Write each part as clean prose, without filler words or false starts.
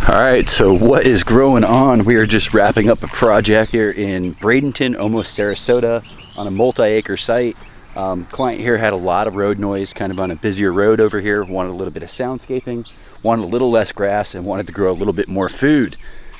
All right, so what is growing on? We are just wrapping up a project here in Bradenton, almost Sarasota, on a multi-acre site. Client here had a lot of road noise, kind of on a busier road over here, wanted a little bit of soundscaping, wanted a little less grass, and wanted to grow a little bit more food.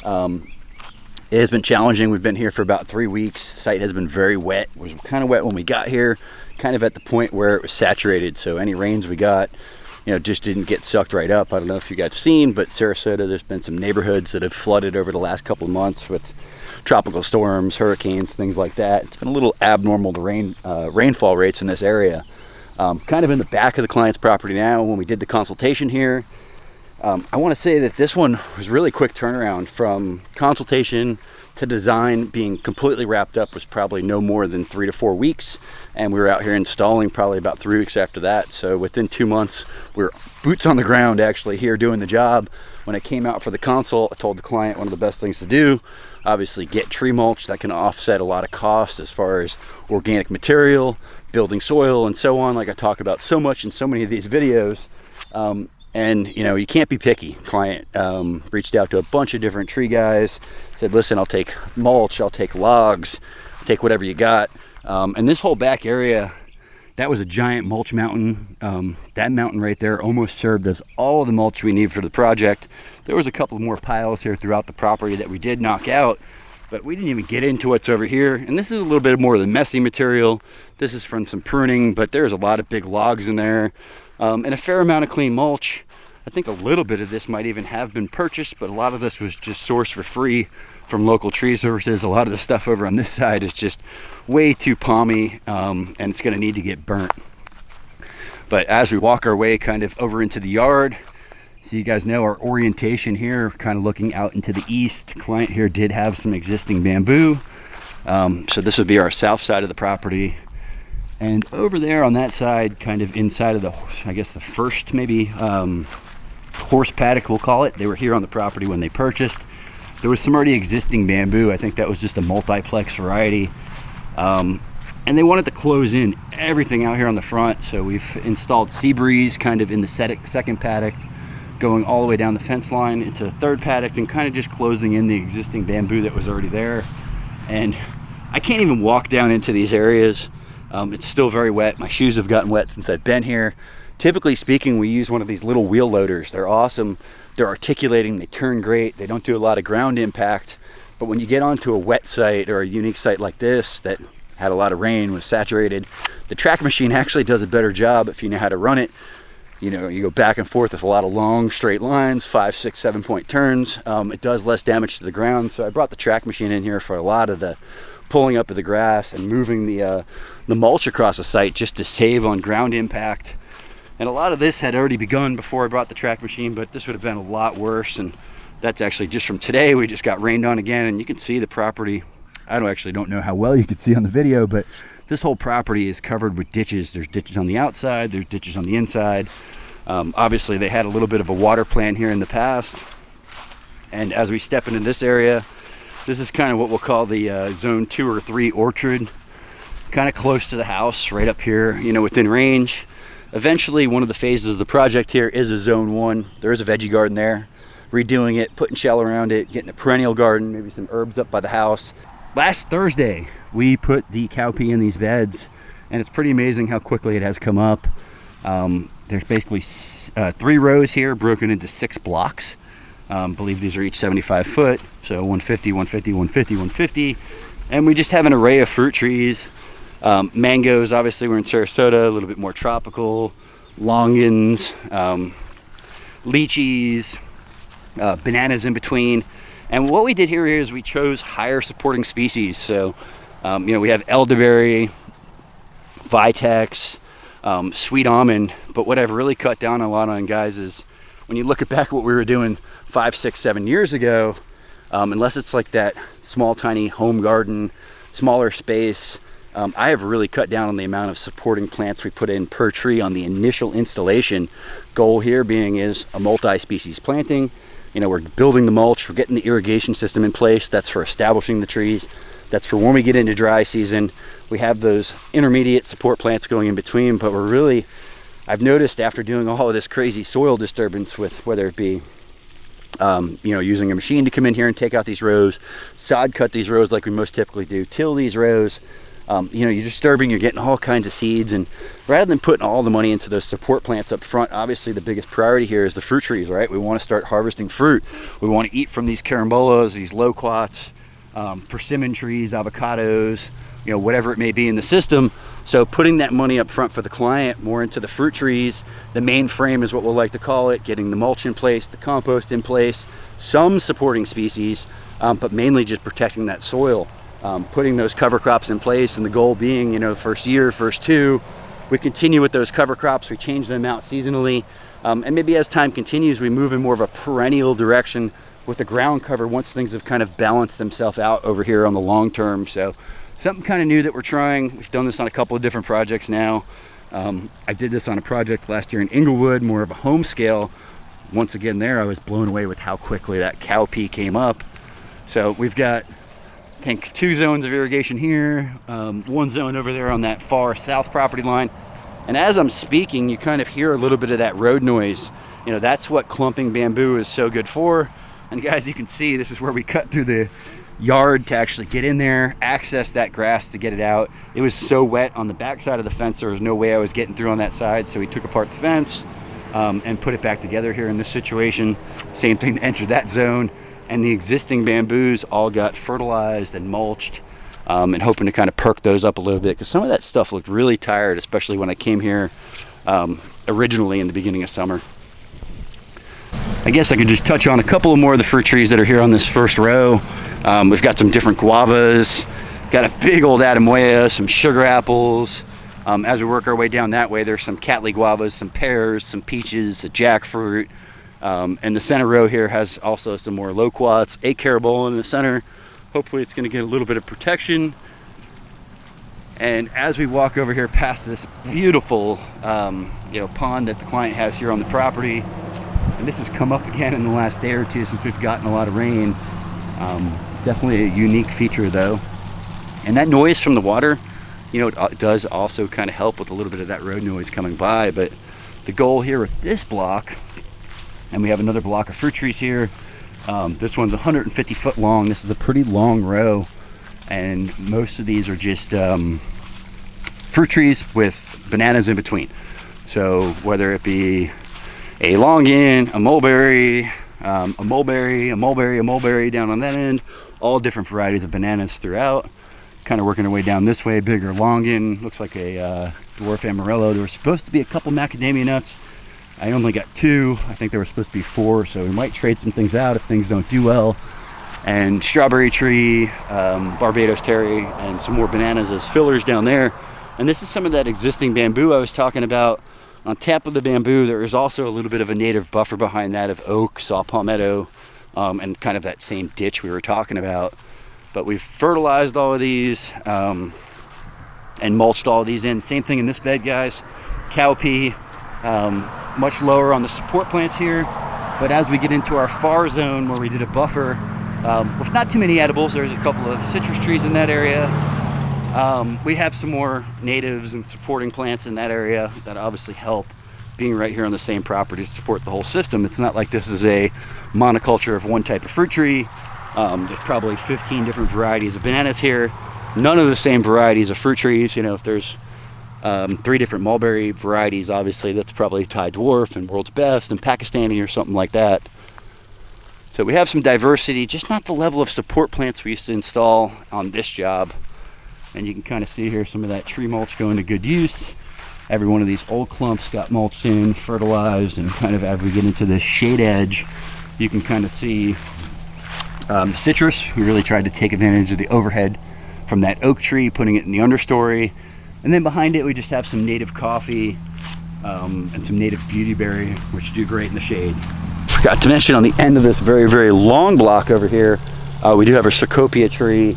It has been challenging. We've been here for about 3 weeks. The site has been very wet. It was kind of wet when we got here, kind of at the point where it was saturated, so any rains we got, just didn't get sucked right up. I don't know if you guys have seen, but Sarasota, there's been some neighborhoods that have flooded over the last couple of months with tropical storms, hurricanes, things like that. It's been a little abnormal, the rainfall rates in this area. Kind of in the back of the client's property now. When we did the consultation here, I want to say that this one was really quick turnaround. From consultation to design being completely wrapped up was probably no more than 3 to 4 weeks, and we were out here installing probably about 3 weeks after that. So within 2 months, we were boots on the ground actually here doing the job. When I came out for the consult, I told the client one of the best things to do, obviously get tree mulch. That can offset a lot of cost as far as organic material, building soil, and so on, like I talk about so much in so many of these videos. And you can't be picky. Client reached out to a bunch of different tree guys, said, listen, I'll take mulch, I'll take logs, I'll take whatever you got. And this whole back area, that was a giant mulch mountain. That mountain right there almost served as all of the mulch we need for the project. There was a couple more piles here throughout the property that we did knock out, but we didn't even get into what's over here. And this is a little bit more of the messy material. This is from some pruning, but there's a lot of big logs in there. And a fair amount of clean mulch. I think a little bit of this might even have been purchased, but a lot of this was just sourced for free from local tree services. A lot of the stuff over on this side is just way too palmy, and it's going to need to get burnt. But as we walk our way kind of over into the yard, so you guys know our orientation here, kind of looking out into the east. Client here did have some existing bamboo, so this would be our south side of the property. And over there on that side, kind of inside of the, I guess the first maybe horse paddock, we'll call it. They were here on the property when they purchased. There was some already existing bamboo. I think that was just a multiplex variety. And they wanted to close in everything out here on the front. So we've installed sea breeze kind of in the second paddock, going all the way down the fence line into the third paddock, and kind of just closing in the existing bamboo that was already there. And I can't even walk down into these areas. It's still very wet. My shoes have gotten wet since I've been here. Typically speaking, we use one of these little wheel loaders. They're awesome. They're articulating. They turn great. They don't do a lot of ground impact. But when you get onto a wet site or a unique site like this that had a lot of rain, was saturated, the track machine actually does a better job if you know how to run it. You go back and forth with a lot of long straight lines, 5, 6, 7 point turns. It does less damage to the ground. So I brought the track machine in here for a lot of the pulling up of the grass and moving the mulch across the site just to save on ground impact. And a lot of this had already begun before I brought the track machine, but this would have been a lot worse. And that's actually just from today. We just got rained on again, and you can see the property. I don't know how well you could see on the video, but this whole property is covered with ditches. There's ditches on the outside, there's ditches on the inside. Obviously they had a little bit of a water plan here in the past. And as we step into this area, this is kind of what we'll call the zone 2 or 3 orchard, kind of close to the house, right up here, within range. Eventually, one of the phases of the project here is a zone 1. There is a veggie garden there. Redoing it, putting shell around it, getting a perennial garden, maybe some herbs up by the house. Last Thursday, we put the cowpea in these beds, and it's pretty amazing how quickly it has come up. There's basically 3 rows here broken into 6 blocks. I believe these are each 75 foot, so 150, 150, 150, 150. And we just have an array of fruit trees. Mangoes, obviously we're in Sarasota, a little bit more tropical. Longans, lychees, bananas in between. And what we did here is we chose higher supporting species. So, we have elderberry, vitex, sweet almond. But what I've really cut down a lot on, guys, is when you look back at what we were doing 5, 6, 7 years ago, unless it's like that small, tiny home garden, smaller space, I have really cut down on the amount of supporting plants we put in per tree on the initial installation. Goal here being is a multi-species planting. We're building the mulch, we're getting the irrigation system in place. That's for establishing the trees. That's for when we get into dry season. We have those intermediate support plants going in between, but I've noticed after doing all of this crazy soil disturbance with whether it be You know, using a machine to come in here and take out these rows, sod cut these rows like we most typically do, till these rows. You know, you're disturbing, you're getting all kinds of seeds, and rather than putting all the money into those support plants up front, obviously the biggest priority here is the fruit trees, right? We want to start harvesting fruit. We want to eat from these carambolas, these loquats, persimmon trees, avocados, you know, whatever it may be in the system. So putting that money up front for the client more into the fruit trees, the main frame is what we'll like to call it, getting the mulch in place, the compost in place, some supporting species, but mainly just protecting that soil. Putting those cover crops in place, and the goal being, you know, first year, first two, we continue with those cover crops, we change them out seasonally, and maybe as time continues, we move in more of a perennial direction with the ground cover once things have kind of balanced themselves out over here on the long term. So something kind of new that we're trying. We've done this on a couple of different projects now. I did this on a project last year in Inglewood, more of a home scale. Once again there, I was blown away with how quickly that cowpea came up. So we've got, I think, 2 zones of irrigation here, 1 zone over there on that far south property line. And as I'm speaking, you kind of hear a little bit of that road noise. You know, that's what clumping bamboo is so good for. And guys, you can see this is where we cut through the yard to actually get in there, access that grass to get it out. It was so wet on the back side of the fence, there was no way I was getting through on that side. So we took apart the fence and put it back together here in this situation. Same thing to enter that zone. And the existing bamboos all got fertilized and mulched, and hoping to kind of perk those up a little bit, because some of that stuff looked really tired, especially when I came here originally in the beginning of summer. I guess I could just touch on a couple of more of the fruit trees that are here on this first row. We've got some different guavas, got a big old Adamoya, some sugar apples. As we work our way down that way, there's some Cattleya guavas, some pears, some peaches, a jackfruit. And the center row here has also some more loquats, a carambola in the center. Hopefully it's going to get a little bit of protection. And as we walk over here past this beautiful you know, pond that the client has here on the property, and this has come up again in the last day or two since we've gotten a lot of rain. Definitely a unique feature though. And that noise from the water, you know, it does also kind of help with a little bit of that road noise coming by. But the goal here with this block, and we have another block of fruit trees here. This one's 150 foot long. This is a pretty long row, and most of these are just fruit trees with bananas in between. So whether it be a longin, a mulberry, a mulberry, a mulberry, a mulberry down on that end, all different varieties of bananas throughout. Kind of working our way down this way, bigger longin, looks like a dwarf amarillo. There were supposed to be a couple macadamia nuts. I only got 2. I think there were supposed to be 4, so we might trade some things out if things don't do well. And strawberry tree, Barbados terry, and some more bananas as fillers down there. And this is some of that existing bamboo I was talking about. On top of the bamboo, there is also a little bit of a native buffer behind that of oak, saw palmetto, and kind of that same ditch we were talking about. But we've fertilized all of these and mulched all of these in. Same thing in this bed, guys. Cowpea, much lower on the support plants here. But as we get into our far zone where we did a buffer, with not too many edibles, there's a couple of citrus trees in that area. We have some more natives and supporting plants in that area that obviously help being right here on the same property to support the whole system. It's not like this is a monoculture of one type of fruit tree. There's probably 15 different varieties of bananas here. None of the same varieties of fruit trees. You know, if there's 3 different mulberry varieties, obviously that's probably Thai dwarf and world's best and Pakistani or something like that. So we have some diversity, just not the level of support plants we used to install on this job. And you can kind of see here some of that tree mulch going to good use. Every one of these old clumps got mulched in, fertilized, and kind of as we get into this shade edge, you can kind of see the citrus. We really tried to take advantage of the overhead from that oak tree, putting it in the understory. And then behind it, we just have some native coffee and some native beautyberry, which do great in the shade. Forgot to mention on the end of this very, very long block over here, we do have a cowpea tree,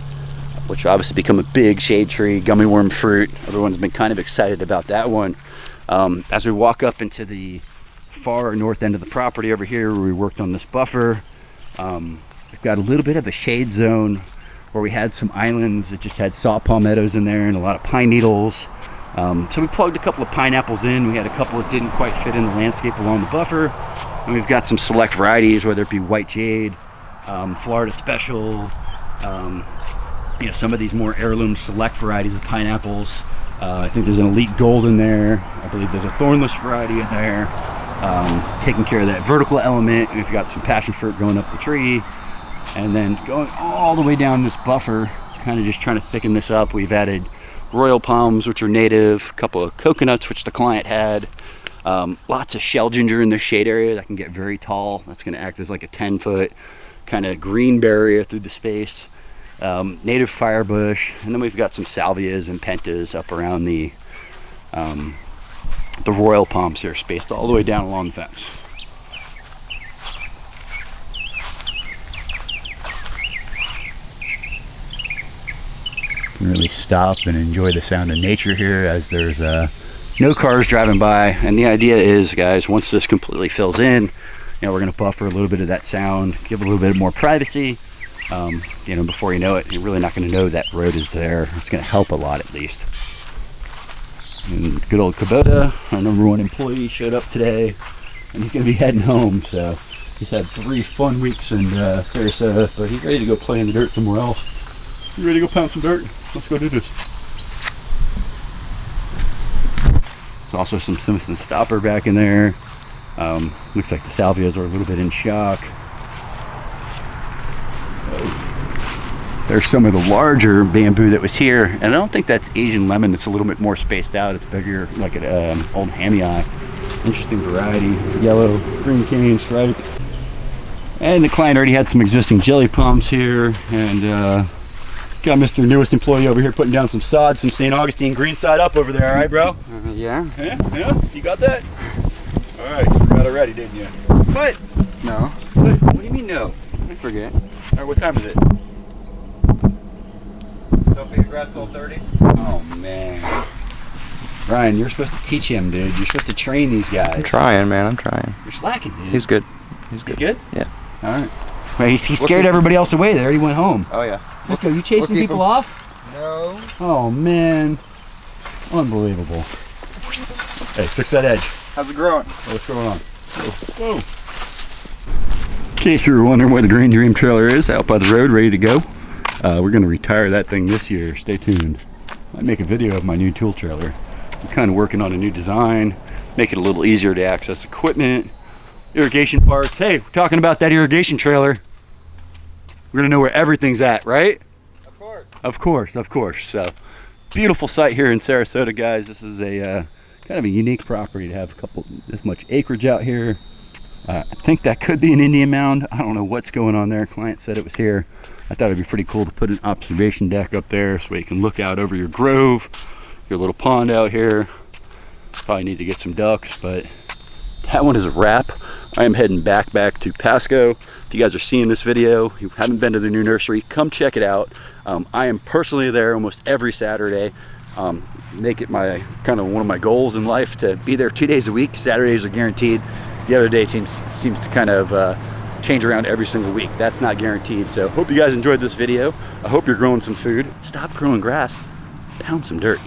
which will obviously become a big shade tree, gummy worm fruit. Everyone's been kind of excited about that one. As we walk up into the far north end of the property over here where we worked on this buffer, we've got a little bit of a shade zone where we had some islands that just had saw palmettos in there and a lot of pine needles. So we plugged a couple of pineapples in. We had a couple that didn't quite fit in the landscape along the buffer. And we've got some select varieties, whether it be white jade, Florida special, you know, some of these more heirloom select varieties of pineapples. I think there's an elite gold in there. I believe there's a thornless variety in there. Taking care of that vertical element. We've got some passion fruit going up the tree, and then going all the way down this buffer, kind of just trying to thicken this up. We've added royal palms, which are native, a couple of coconuts, which the client had. Lots of shell ginger in the shade area that can get very tall. That's going to act as like a 10-foot kind of green barrier through the space. Native firebush, and then we've got some salvias and pentas up around the royal palms here, spaced all the way down along the fence. You can really stop and enjoy the sound of nature here as there's no cars driving by. And the idea is, guys, once this completely fills in, you know, we're going to buffer a little bit of that sound, give a little bit more privacy. You know, before you know it, you're really not going to know that road is there. It's going to help a lot, at least. And good old Kubota, our #1 employee, showed up today, and he's going to be heading home. So he's had 3 fun weeks in Sarasota, but he's ready to go play in the dirt somewhere else. You ready to go pound some dirt? Let's go do this. There's also some Simpson stopper back in there. Looks like the salvias are a little bit in shock. There's some of the larger bamboo that was here, and I don't think that's Asian lemon. It's a little bit more spaced out. It's bigger, like an old hammy eye. Interesting variety, yellow, green cane stripe. And the client already had some existing jelly palms here, and got Mr. Newest employee over here putting down some sod, some St. Augustine green side up over there. All right, bro? Yeah. Yeah? You got that? All right, you got it ready, didn't you? What? No. What do you mean no? I forget. All right, what time is it? Don't be a grass till 30. Oh man, Ryan, you're supposed to teach him, dude. You're supposed to train these guys. I'm trying, man. I'm trying. You're slacking, dude. He's good. He's good. He's good? Yeah. All right. Well, he scared everybody else away. They already went home. Oh yeah. Cisco, you chasing people off? No. Oh man, unbelievable. Hey, fix that edge. How's it growing? Oh, what's going on? Whoa. In case you were wondering where the GreenDream trailer is, out by the road, ready to go. We're going to retire that thing this year. Stay tuned. I make a video of my new tool trailer. I'm kind of working on a new design, make it a little easier to access equipment, irrigation parts. Hey, we're talking about that irrigation trailer. We're going to know where everything's at, right? Of course. Of course, of course. So, beautiful site here in Sarasota, guys. This is a kind of a unique property to have this much acreage out here. I think that could be an Indian mound. I don't know what's going on there. Client said it was here. I thought it'd be pretty cool to put an observation deck up there so you can look out over your grove, your little pond out here. Probably need to get some ducks, but that one is a wrap. I am heading back to Pasco. If you guys are seeing this video, you haven't been to the new nursery, come check it out. I am personally there almost every Saturday. Make it my kind of one of my goals in life to be there 2 days a week. Saturdays are guaranteed. The other day seems to kind of change around every single week. That's not guaranteed. So hope you guys enjoyed this video. I hope you're growing some food. Stop growing grass, pound some dirt.